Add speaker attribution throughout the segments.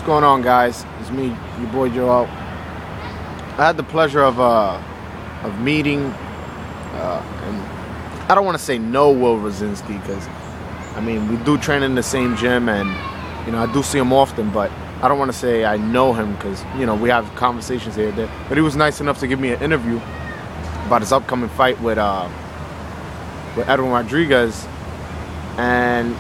Speaker 1: going on, guys? It's me, your boy Joel. I had the pleasure of meeting, and I don't want to say know Will Rosinsky because, I mean, we do train in the same gym, and I do see him often, but I don't want to say I know him because we have conversations here and there. But he was nice enough to give me an interview about his upcoming fight with Edwin Rodriguez, and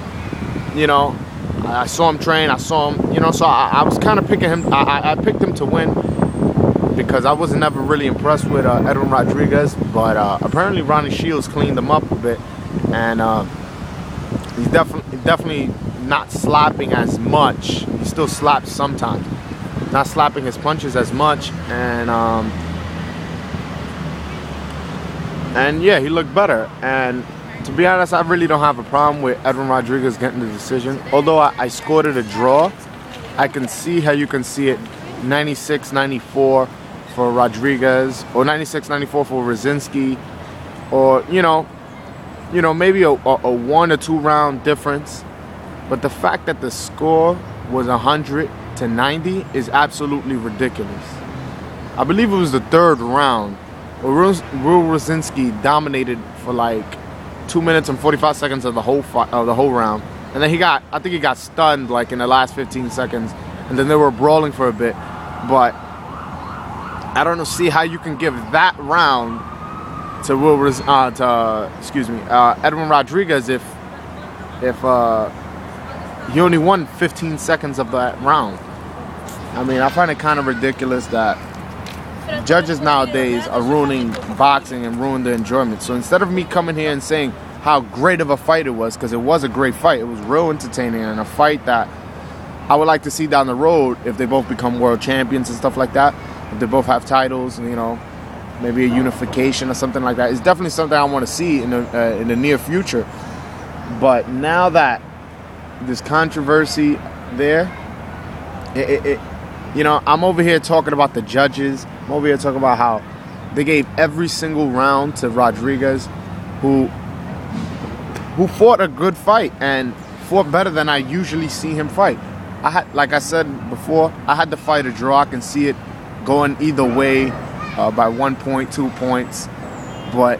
Speaker 1: I saw him train. I saw him, so I was kind of picking him. I picked him to win because I was never really impressed with Edwin Rodriguez, but apparently Ronnie Shields cleaned him up a bit, and he's definitely not slapping as much. He still slaps sometimes, not slapping his punches as much, and yeah, he looked better. And to be honest, I really don't have a problem with Edwin Rodriguez getting the decision. Although I scored it a draw, I can see how you can see it 96-94 for Rodriguez, or 96-94 for Rosinsky, or maybe a 1 or 2 round difference. But the fact that the score was 100-90 is absolutely ridiculous. I believe it was the 3rd round. Will Rosinsky dominated for like 2 minutes and 45 seconds of the whole round, and then I think he got stunned like in the last 15 seconds, and then they were brawling for a bit. But I don't see how you can give that round to Edwin Rodriguez if he only won 15 seconds of that round. I mean, I find it kind of ridiculous that judges nowadays are ruining boxing and ruining the enjoyment. So instead of me coming here and saying how great of a fight it was, because it was a great fight, it was real entertaining, and a fight that I would like to see down the road if they both become world champions and stuff like that, if they both have titles, maybe a unification or something like that. It's definitely something I want to see in the near future. But now that there's controversy there, I'm over here talking about the judges. I'm over here talking about how they gave every single round to Rodriguez, who fought a good fight and fought better than I usually see him fight. Like I said before, I had the fight a draw. I can see it going either way by 1 point, 2 points. But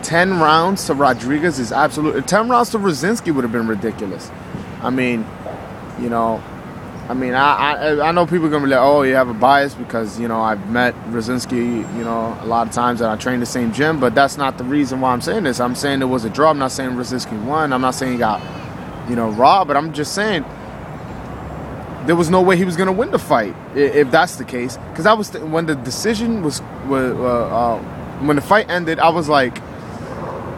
Speaker 1: 10 rounds to Rodriguez is absolutely... 10 rounds to Rosinsky would have been ridiculous. I mean, I know people are going to be like, oh, you have a bias because, I've met Rosinsky, a lot of times, and I train the same gym, but that's not the reason why I'm saying this. I'm saying it was a draw. I'm not saying Rosinsky won. I'm not saying he got, robbed, but I'm just saying there was no way he was going to win the fight if that's the case. Because when the decision was when the fight ended, I was like,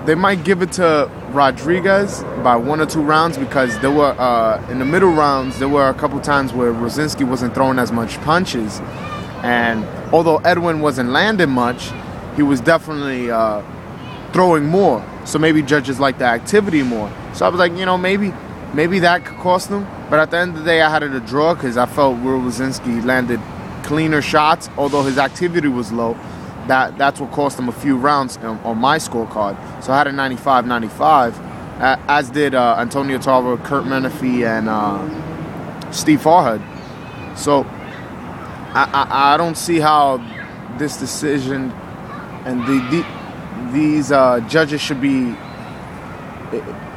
Speaker 1: they might give it to Rodriguez by 1 or 2 rounds, because there were in the middle rounds there were a couple times where Rosinsky wasn't throwing as much punches, and although Edwin wasn't landing much, he was definitely throwing more. So maybe judges like the activity more. So I was like, maybe that could cost them. But at the end of the day, I had it a draw because I felt Will Rosinsky landed cleaner shots, although his activity was low. That's what cost him a few rounds on my scorecard. So I had a 95-95, as did Antonio Tarver, Kurt Menefee, and Steve Farhad. So I don't see how this decision and these judges should be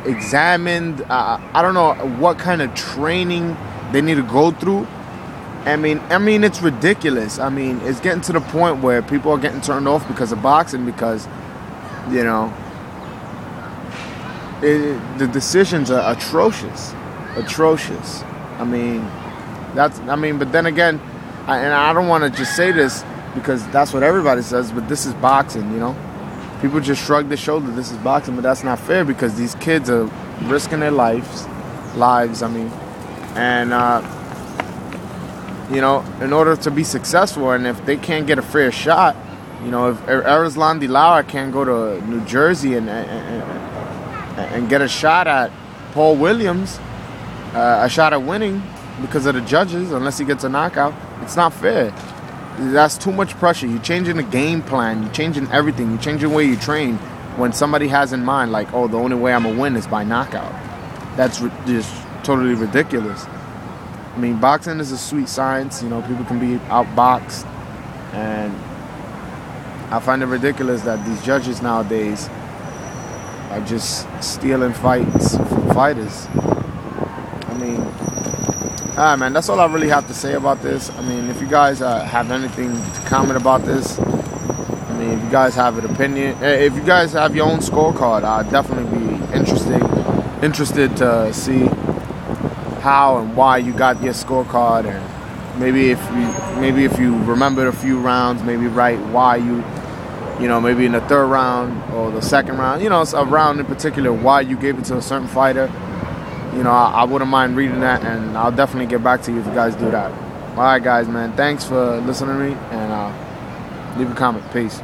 Speaker 1: examined. I don't know what kind of training they need to go through. I mean, it's ridiculous. I mean, it's getting to the point where people are getting turned off because of boxing, because, the decisions are atrocious. I mean, but then again, I don't want to just say this because that's what everybody says, but this is boxing, People just shrug their shoulder, this is boxing, but that's not fair because these kids are risking their lives, and, in order to be successful, and if they can't get a fair shot, if Arizlan Lara can't go to New Jersey and get a shot at Paul Williams, a shot at winning because of the judges, unless he gets a knockout, it's not fair. That's too much pressure. You're changing the game plan. You're changing everything. You're changing the way you train when somebody has in mind, like, oh, the only way I'm going to win is by knockout. That's just totally ridiculous. I mean, boxing is a sweet science. You know, people can be outboxed, and I find it ridiculous that these judges nowadays are just stealing fights from fighters. I mean, all right, man, that's all I really have to say about this. I mean, if you guys have anything to comment about this, I mean, if you guys have an opinion, if you guys have your own scorecard, I'd definitely be interested to see how and why you got your scorecard, and maybe if you remembered a few rounds, maybe write why you know, maybe in the third round or the second round, you know, a round in particular, why you gave it to a certain fighter. You know, I wouldn't mind reading that, and I'll definitely get back to you if you guys do that. All right, guys, man, thanks for listening to me, and leave a comment. Peace.